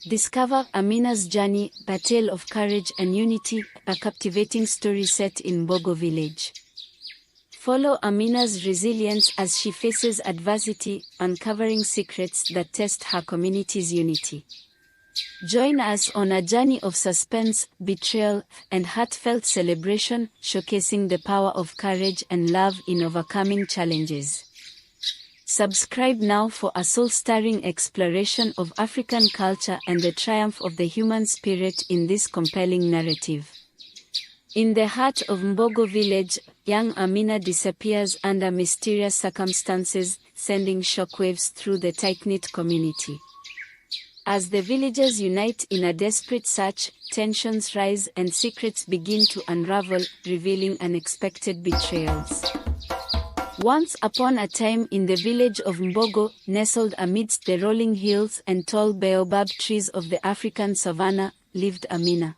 Discover Amina's journey, a tale of courage and unity, a captivating story set in Mbogo village. Follow Amina's resilience as she faces adversity, uncovering secrets that test her community's unity. Join us on a journey of suspense, betrayal, and heartfelt celebration, showcasing the power of courage and love in overcoming challenges. Subscribe now for a soul-stirring exploration of African culture and the triumph of the human spirit in this compelling narrative. In the heart of Mbogo village, young Amina disappears under mysterious circumstances, sending shockwaves through the tight-knit community. As the villagers unite in a desperate search, tensions rise and secrets begin to unravel, revealing unexpected betrayals. Once upon a time in the village of Mbogo, nestled amidst the rolling hills and tall baobab trees of the African savanna, lived Amina.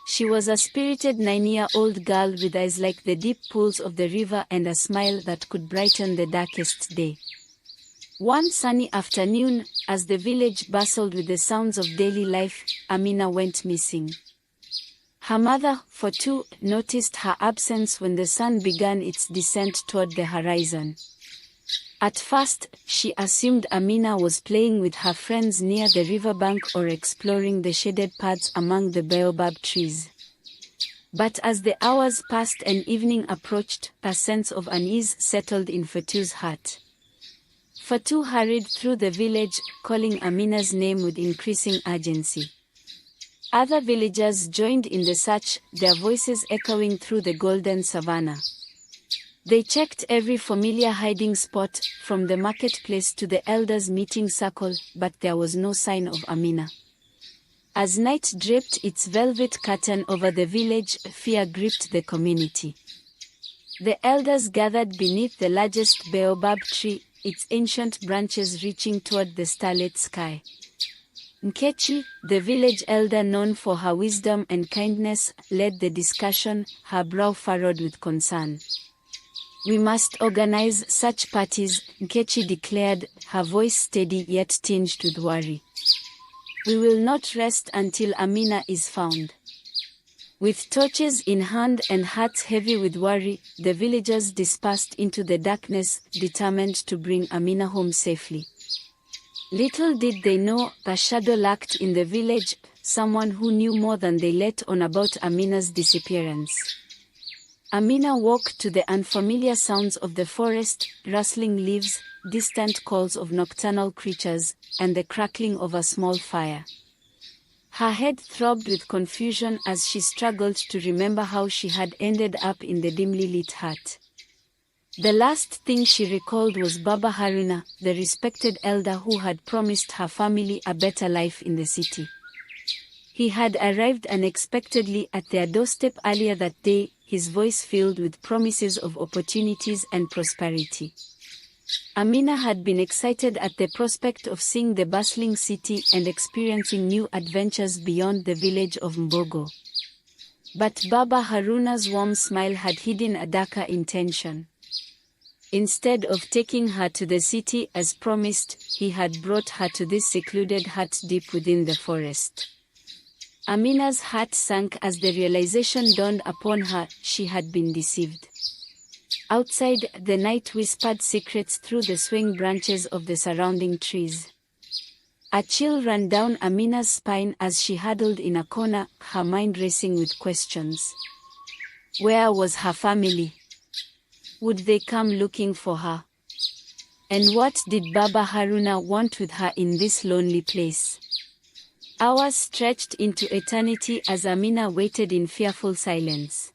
She was a spirited 9-year-old girl with eyes like the deep pools of the river and a smile that could brighten the darkest day. One sunny afternoon, as the village bustled with the sounds of daily life, Amina went missing. Her mother, for two, noticed her absence when the sun began its descent toward the horizon. At first, she assumed Amina was playing with her friends near the riverbank or exploring the shaded paths among the baobab trees. But as the hours passed and evening approached, a sense of unease settled in Fatu's heart. Fatu hurried through the village, calling Amina's name with increasing urgency. Other villagers joined in the search, their voices echoing through the golden savanna. They checked every familiar hiding spot, from the marketplace to the elders' meeting circle, but there was no sign of Amina. As night draped its velvet curtain over the village, fear gripped the community. The elders gathered beneath the largest baobab tree, its ancient branches reaching toward the starlit sky. Nkechi, the village elder known for her wisdom and kindness, led the discussion, her brow furrowed with concern. "We must organize such parties," Nkechi declared, her voice steady yet tinged with worry. "We will not rest until Amina is found." With torches in hand and hearts heavy with worry, the villagers dispersed into the darkness, determined to bring Amina home safely. Little did they know, a shadow lurked in the village, someone who knew more than they let on about Amina's disappearance. Amina woke to the unfamiliar sounds of the forest, rustling leaves, distant calls of nocturnal creatures, and the crackling of a small fire. Her head throbbed with confusion as she struggled to remember how she had ended up in the dimly lit hut. The last thing she recalled was Baba Haruna, the respected elder who had promised her family a better life in the city. He had arrived unexpectedly at their doorstep earlier that day, his voice filled with promises of opportunities and prosperity. Amina had been excited at the prospect of seeing the bustling city and experiencing new adventures beyond the village of Mbogo. But Baba Haruna's warm smile had hidden a darker intention. Instead of taking her to the city as promised, he had brought her to this secluded hut deep within the forest. Amina's heart sank as the realization dawned upon her, she had been deceived. Outside, the night whispered secrets through the swaying branches of the surrounding trees. A chill ran down Amina's spine as she huddled in a corner, her mind racing with questions. Where was her family? Would they come looking for her? And what did Baba Haruna want with her in this lonely place? Hours stretched into eternity as Amina waited in fearful silence.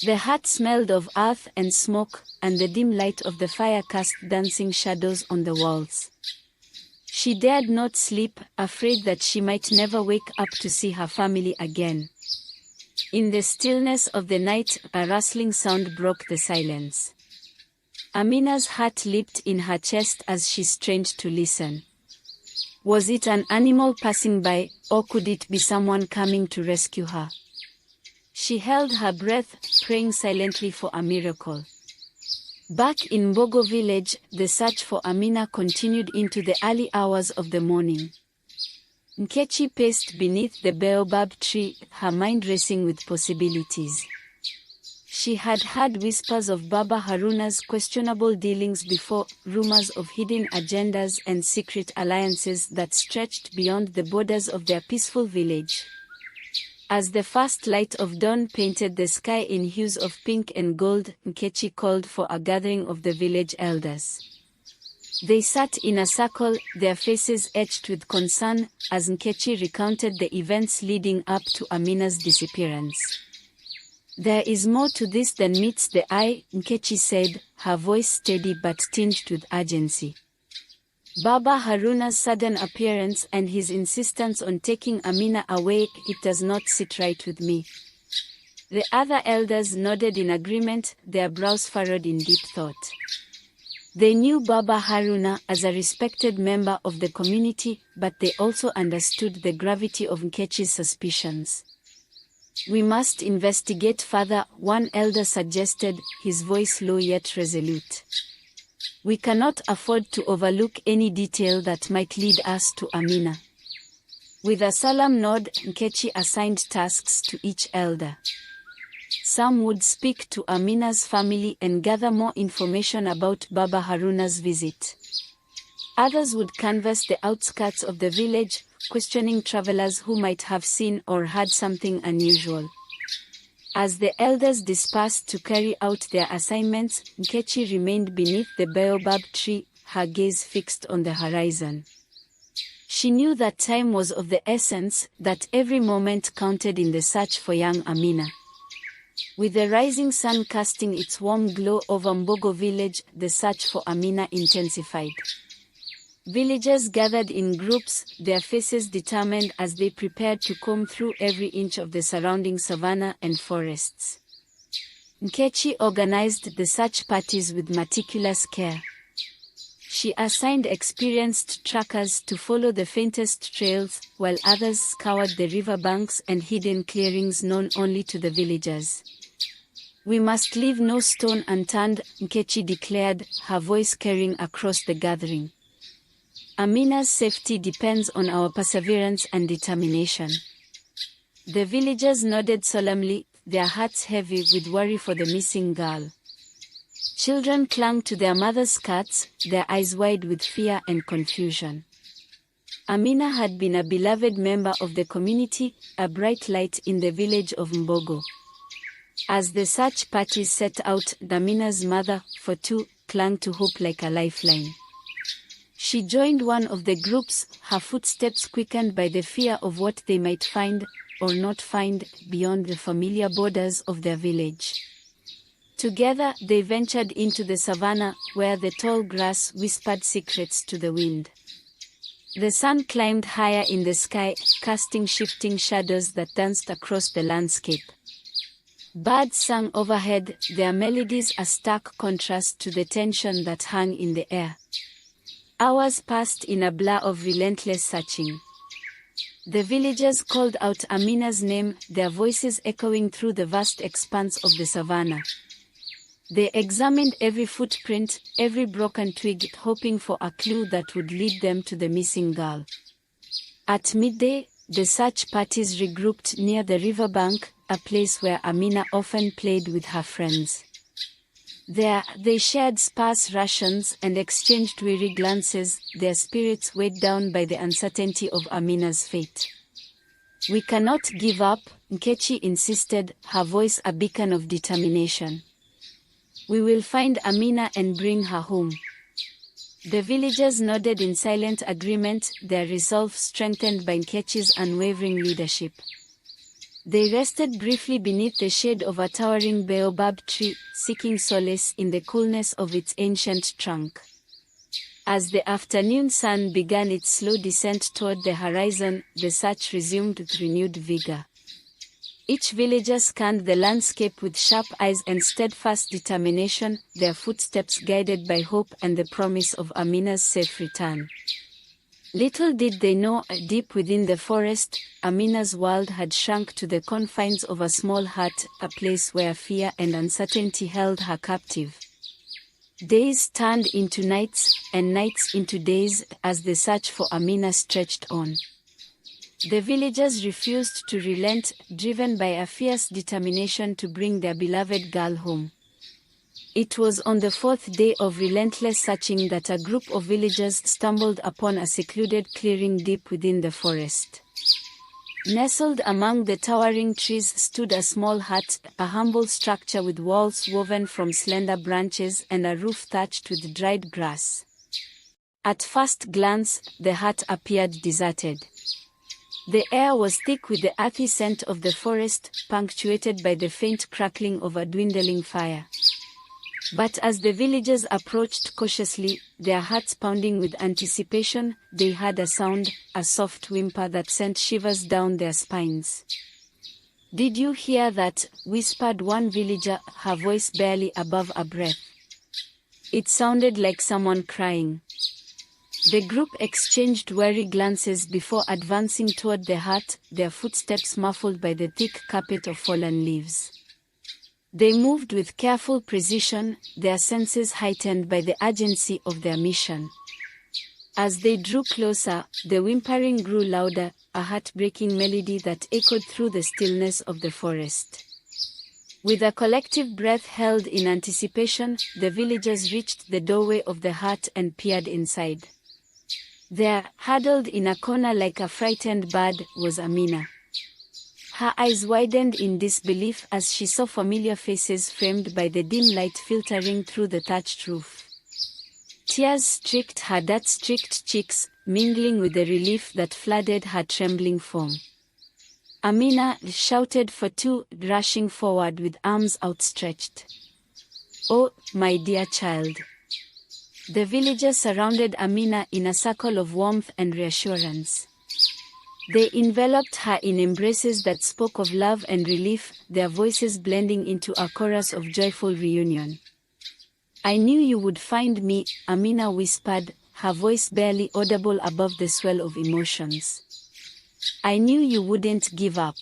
The hut smelled of earth and smoke, and the dim light of the fire cast dancing shadows on the walls. She dared not sleep, afraid that she might never wake up to see her family again. In the stillness of the night, a rustling sound broke the silence. Amina's heart leaped in her chest as she strained to listen. Was it an animal passing by, or could it be someone coming to rescue her? She held her breath, praying silently for a miracle. Back in Mbogo village, the search for Amina continued into the early hours of the morning. Nkechi paced beneath the baobab tree, her mind racing with possibilities. She had heard whispers of Baba Haruna's questionable dealings before, rumors of hidden agendas and secret alliances that stretched beyond the borders of their peaceful village. As the first light of dawn painted the sky in hues of pink and gold, Nkechi called for a gathering of the village elders. They sat in a circle, their faces etched with concern, as Nkechi recounted the events leading up to Amina's disappearance. "There is more to this than meets the eye," Nkechi said, her voice steady but tinged with urgency. "Baba Haruna's sudden appearance and his insistence on taking Amina away, it does not sit right with me." The other elders nodded in agreement, their brows furrowed in deep thought. They knew Baba Haruna as a respected member of the community, but they also understood the gravity of Nkechi's suspicions. "We must investigate further," one elder suggested, his voice low yet resolute. "We cannot afford to overlook any detail that might lead us to Amina." With a solemn nod, Nkechi assigned tasks to each elder. Some would speak to Amina's family and gather more information about Baba Haruna's visit. Others would canvass the outskirts of the village, questioning travelers who might have seen or heard something unusual. As the elders dispersed to carry out their assignments, Nkechi remained beneath the baobab tree, her gaze fixed on the horizon. She knew that time was of the essence, that every moment counted in the search for young Amina. With the rising sun casting its warm glow over Mbogo village, the search for Amina intensified. Villagers gathered in groups, their faces determined as they prepared to comb through every inch of the surrounding savanna and forests. Nkechi organized the search parties with meticulous care. She assigned experienced trackers to follow the faintest trails, while others scoured the riverbanks and hidden clearings known only to the villagers. "We must leave no stone unturned," Nkechi declared, her voice carrying across the gathering. "Amina's safety depends on our perseverance and determination." The villagers nodded solemnly, their hearts heavy with worry for the missing girl. Children clung to their mothers' skirts, their eyes wide with fear and confusion. Amina had been a beloved member of the community, a bright light in the village of Mbogo. As the search parties set out, Amina's mother, for two, clung to hope like a lifeline. She joined one of the groups, her footsteps quickened by the fear of what they might find, or not find, beyond the familiar borders of their village. Together, they ventured into the savannah, where the tall grass whispered secrets to the wind. The sun climbed higher in the sky, casting shifting shadows that danced across the landscape. Birds sang overhead, their melodies a stark contrast to the tension that hung in the air. Hours passed in a blur of relentless searching. The villagers called out Amina's name, their voices echoing through the vast expanse of the savannah. They examined every footprint, every broken twig, hoping for a clue that would lead them to the missing girl. At midday, the search parties regrouped near the riverbank, a place where Amina often played with her friends. There, they shared sparse rations and exchanged weary glances, their spirits weighed down by the uncertainty of Amina's fate. "We cannot give up," Nkechi insisted, her voice a beacon of determination. "We will find Amina and bring her home." The villagers nodded in silent agreement, their resolve strengthened by Nkechi's unwavering leadership. They rested briefly beneath the shade of a towering baobab tree, seeking solace in the coolness of its ancient trunk. As the afternoon sun began its slow descent toward the horizon, the search resumed with renewed vigor. Each villager scanned the landscape with sharp eyes and steadfast determination, their footsteps guided by hope and the promise of Amina's safe return. Little did they know, deep within the forest, Amina's world had shrunk to the confines of a small hut, a place where fear and uncertainty held her captive. Days turned into nights, and nights into days, as the search for Amina stretched on. The villagers refused to relent, driven by a fierce determination to bring their beloved girl home. It was on the fourth day of relentless searching that a group of villagers stumbled upon a secluded clearing deep within the forest. Nestled among the towering trees stood a small hut, a humble structure with walls woven from slender branches and a roof thatched with dried grass. At first glance, the hut appeared deserted. The air was thick with the earthy scent of the forest, punctuated by the faint crackling of a dwindling fire. But as the villagers approached cautiously, their hearts pounding with anticipation, they heard a sound, a soft whimper that sent shivers down their spines. "Did you hear that?" whispered one villager, her voice barely above a breath. It sounded like someone crying. The group exchanged wary glances before advancing toward the hut, their footsteps muffled by the thick carpet of fallen leaves. They moved with careful precision, their senses heightened by the urgency of their mission. As they drew closer, the whimpering grew louder, a heart-breaking melody that echoed through the stillness of the forest. With a collective breath held in anticipation, the villagers reached the doorway of the hut and peered inside. There, huddled in a corner like a frightened bird, was Amina. Her eyes widened in disbelief as she saw familiar faces framed by the dim light filtering through the thatched roof. Tears streaked her dirt-streaked cheeks, mingling with the relief that flooded her trembling form. Amina shouted for two, rushing forward with arms outstretched. "Oh, my dear child." The villagers surrounded Amina in a circle of warmth and reassurance. They enveloped her in embraces that spoke of love and relief, their voices blending into a chorus of joyful reunion. "I knew you would find me," Amina whispered, her voice barely audible above the swell of emotions. "I knew you wouldn't give up."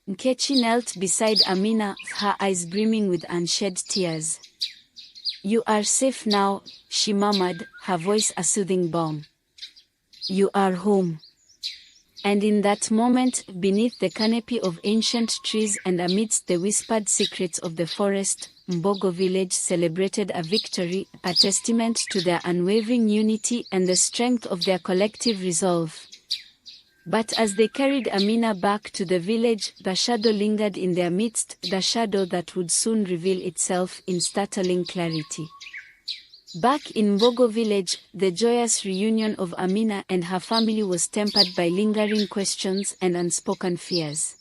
Nkechi knelt beside Amina, her eyes brimming with unshed tears. "You are safe now," she murmured, her voice a soothing balm. "You are home." And in that moment, beneath the canopy of ancient trees and amidst the whispered secrets of the forest, Mbogo village celebrated a victory, a testament to their unwavering unity and the strength of their collective resolve. But as they carried Amina back to the village, the shadow lingered in their midst, the shadow that would soon reveal itself in startling clarity. Back in Mbogo village, the joyous reunion of Amina and her family was tempered by lingering questions and unspoken fears.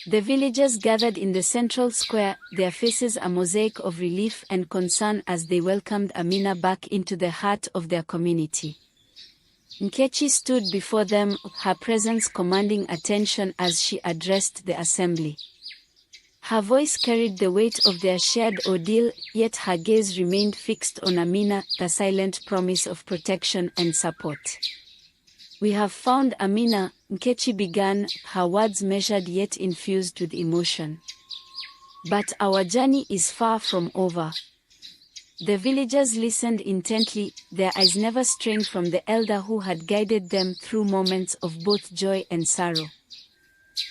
The villagers gathered in the central square, their faces a mosaic of relief and concern as they welcomed Amina back into the heart of their community. Nkechi stood before them, her presence commanding attention as she addressed the assembly. Her voice carried the weight of their shared ordeal, yet her gaze remained fixed on Amina, the silent promise of protection and support. "We have found Amina," Nkechi began, her words measured yet infused with emotion. "But our journey is far from over." The villagers listened intently, their eyes never straying from the elder who had guided them through moments of both joy and sorrow.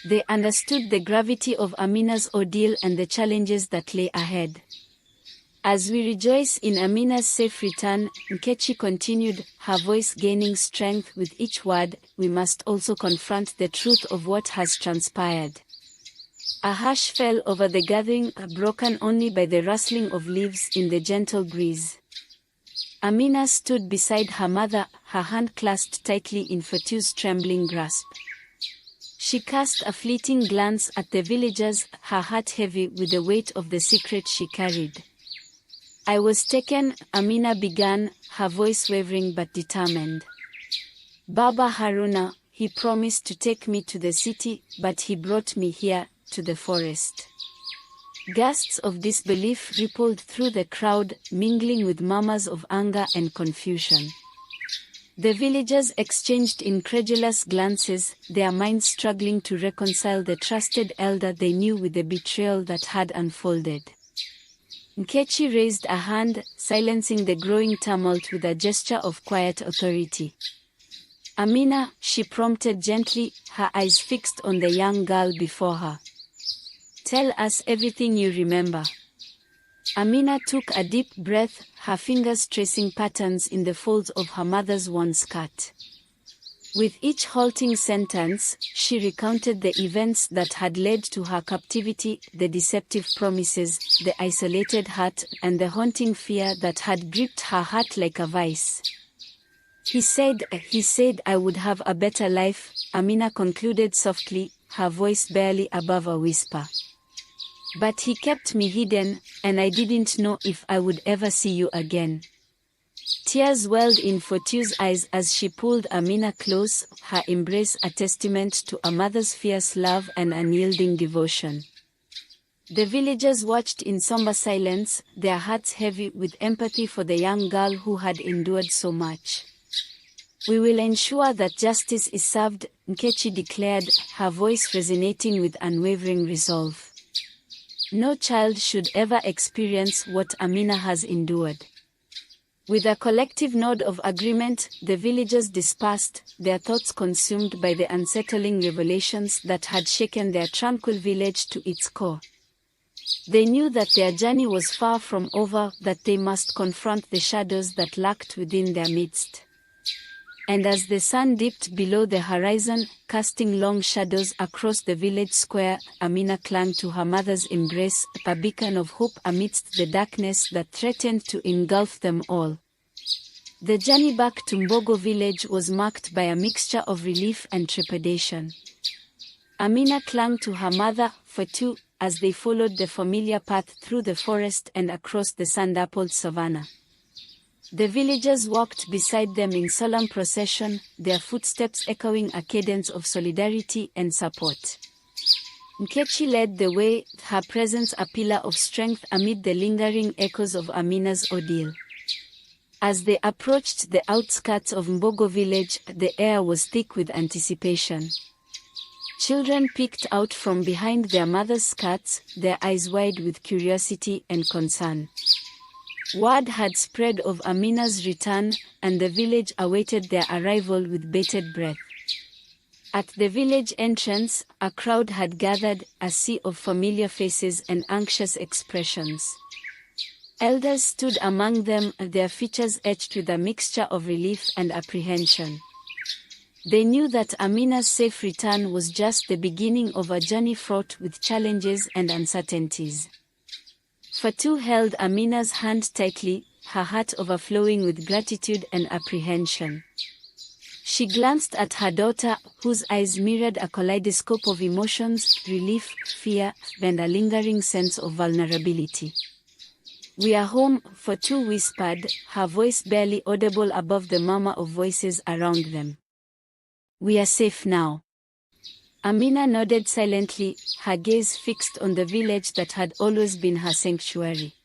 They understood the gravity of Amina's ordeal and the challenges that lay ahead. "As we rejoice in Amina's safe return," Nkechi continued, her voice gaining strength with each word, "we must also confront the truth of what has transpired." A hush fell over the gathering, broken only by the rustling of leaves in the gentle breeze. Amina stood beside her mother, her hand clasped tightly in Fatu's trembling grasp. She cast a fleeting glance at the villagers, her heart heavy with the weight of the secret she carried. "I was taken," Amina began, her voice wavering but determined. "Baba Haruna, he promised to take me to the city, but he brought me here, to the forest." Gasps of disbelief rippled through the crowd, mingling with murmurs of anger and confusion. The villagers exchanged incredulous glances, their minds struggling to reconcile the trusted elder they knew with the betrayal that had unfolded. Nkechi raised a hand, silencing the growing tumult with a gesture of quiet authority. Amina, she prompted gently, her eyes fixed on the young girl before her. Tell us everything you remember. Amina took a deep breath, her fingers tracing patterns in the folds of her mother's worn skirt. With each halting sentence, she recounted the events that had led to her captivity, the deceptive promises, the isolated hurt, and the haunting fear that had gripped her heart like a vice. He said I would have a better life, Amina concluded softly, her voice barely above a whisper. But he kept me hidden, and I didn't know if I would ever see you again. Tears welled in Fotu's eyes as she pulled Amina close, her embrace a testament to a mother's fierce love and unyielding devotion. The villagers watched in somber silence, their hearts heavy with empathy for the young girl who had endured so much. We will ensure that justice is served, Nkechi declared, her voice resonating with unwavering resolve. No child should ever experience what Amina has endured. With a collective nod of agreement, the villagers dispersed, their thoughts consumed by the unsettling revelations that had shaken their tranquil village to its core. They knew that their journey was far from over, that they must confront the shadows that lurked within their midst. And as the sun dipped below the horizon, casting long shadows across the village square, Amina clung to her mother's embrace, a beacon of hope amidst the darkness that threatened to engulf them all. The journey back to Mbogo village was marked by a mixture of relief and trepidation. Amina clung to her mother, Fotu, as they followed the familiar path through the forest and across the sand-dappled savannah. The villagers walked beside them in solemn procession, their footsteps echoing a cadence of solidarity and support. Nkechi led the way, her presence a pillar of strength amid the lingering echoes of Amina's ordeal. As they approached the outskirts of Mbogo village, the air was thick with anticipation. Children peeked out from behind their mothers' skirts, their eyes wide with curiosity and concern. Word had spread of Amina's return, and the village awaited their arrival with bated breath. At the village entrance, a crowd had gathered, a sea of familiar faces and anxious expressions. Elders stood among them, their features etched with a mixture of relief and apprehension. They knew that Amina's safe return was just the beginning of a journey fraught with challenges and uncertainties. Fotu held Amina's hand tightly, her heart overflowing with gratitude and apprehension. She glanced at her daughter, whose eyes mirrored a kaleidoscope of emotions, relief, fear, and a lingering sense of vulnerability. "We are home," Fotu whispered, her voice barely audible above the murmur of voices around them. "We are safe now." Amina nodded silently, her gaze fixed on the village that had always been her sanctuary.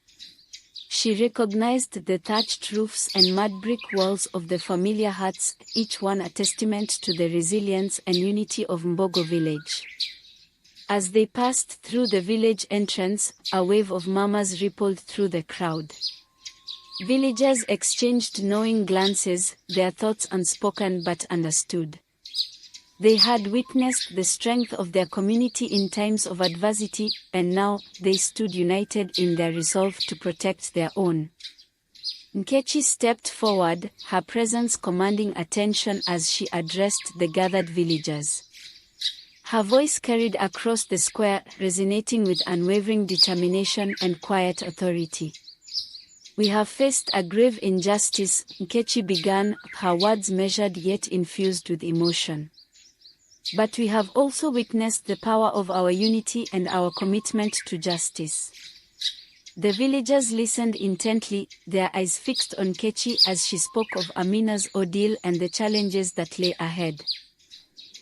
She recognized the thatched roofs and mud brick walls of the familiar huts, each one a testament to the resilience and unity of Mbogo village. As they passed through the village entrance, a wave of murmurs rippled through the crowd. Villagers exchanged knowing glances, their thoughts unspoken but understood. They had witnessed the strength of their community in times of adversity, and now they stood united in their resolve to protect their own. Nkechi stepped forward, her presence commanding attention as she addressed the gathered villagers. Her voice carried across the square, resonating with unwavering determination and quiet authority. "We have faced a grave injustice," Nkechi began, her words measured yet infused with emotion. "But we have also witnessed the power of our unity and our commitment to justice." The villagers listened intently, their eyes fixed on Nkechi as she spoke of Amina's ordeal and the challenges that lay ahead.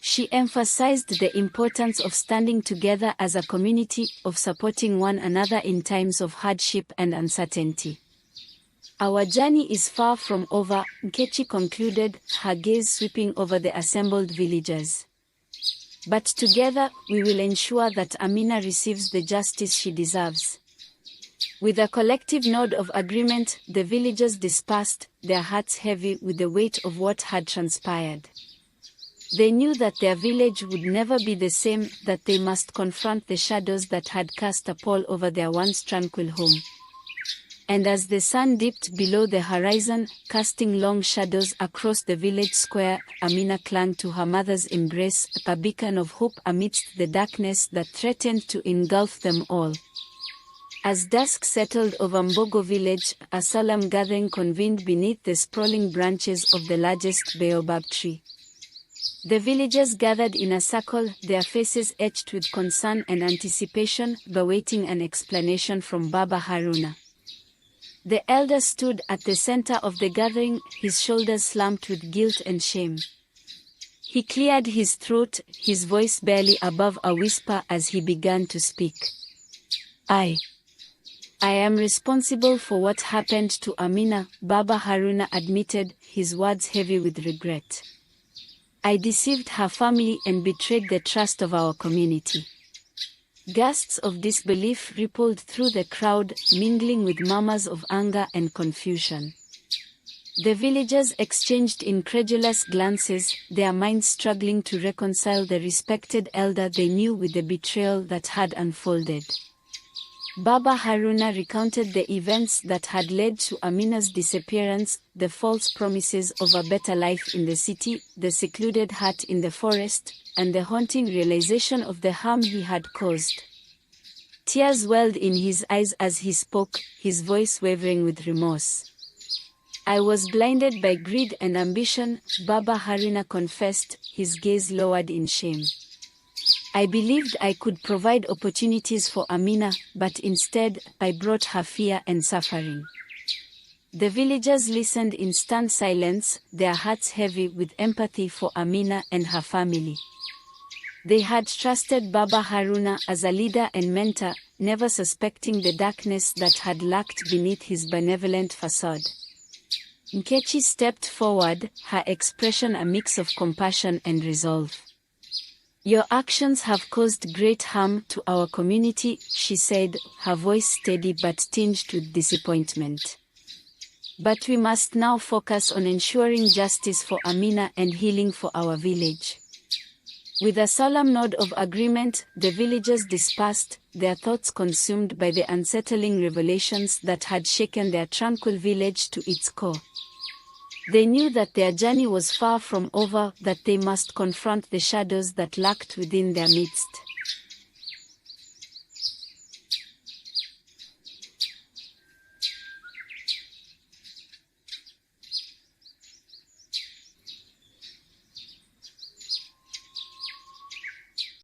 She emphasized the importance of standing together as a community, of supporting one another in times of hardship and uncertainty. "Our journey is far from over," Nkechi concluded, her gaze sweeping over the assembled villagers. "But together, we will ensure that Amina receives the justice she deserves." With a collective nod of agreement, the villagers dispersed, their hearts heavy with the weight of what had transpired. They knew that their village would never be the same, that they must confront the shadows that had cast a pall over their once tranquil home. And as the sun dipped below the horizon, casting long shadows across the village square, Amina clung to her mother's embrace, a beacon of hope amidst the darkness that threatened to engulf them all. As dusk settled over Mbogo village, a solemn gathering convened beneath the sprawling branches of the largest baobab tree. The villagers gathered in a circle, their faces etched with concern and anticipation, awaiting an explanation from Baba Haruna. The elder stood at the center of the gathering, his shoulders slumped with guilt and shame. He cleared his throat, his voice barely above a whisper as he began to speak. I am responsible for what happened to Amina, Baba Haruna admitted, his words heavy with regret. I deceived her family and betrayed the trust of our community. Gusts of disbelief rippled through the crowd, mingling with murmurs of anger and confusion. The villagers exchanged incredulous glances, their minds struggling to reconcile the respected elder they knew with the betrayal that had unfolded. Baba Haruna recounted the events that had led to Amina's disappearance, the false promises of a better life in the city, the secluded hut in the forest, and the haunting realization of the harm he had caused. Tears welled in his eyes as he spoke, his voice wavering with remorse. I was blinded by greed and ambition, Baba Haruna confessed, his gaze lowered in shame. I believed I could provide opportunities for Amina, but instead, I brought her fear and suffering. The villagers listened in stunned silence, their hearts heavy with empathy for Amina and her family. They had trusted Baba Haruna as a leader and mentor, never suspecting the darkness that had lurked beneath his benevolent facade. Nkechi stepped forward, her expression a mix of compassion and resolve. Your actions have caused great harm to our community, she said, her voice steady but tinged with disappointment. But we must now focus on ensuring justice for Amina and healing for our village. With a solemn nod of agreement, the villagers dispersed, their thoughts consumed by the unsettling revelations that had shaken their tranquil village to its core. They knew that their journey was far from over, that they must confront the shadows that lurked within their midst.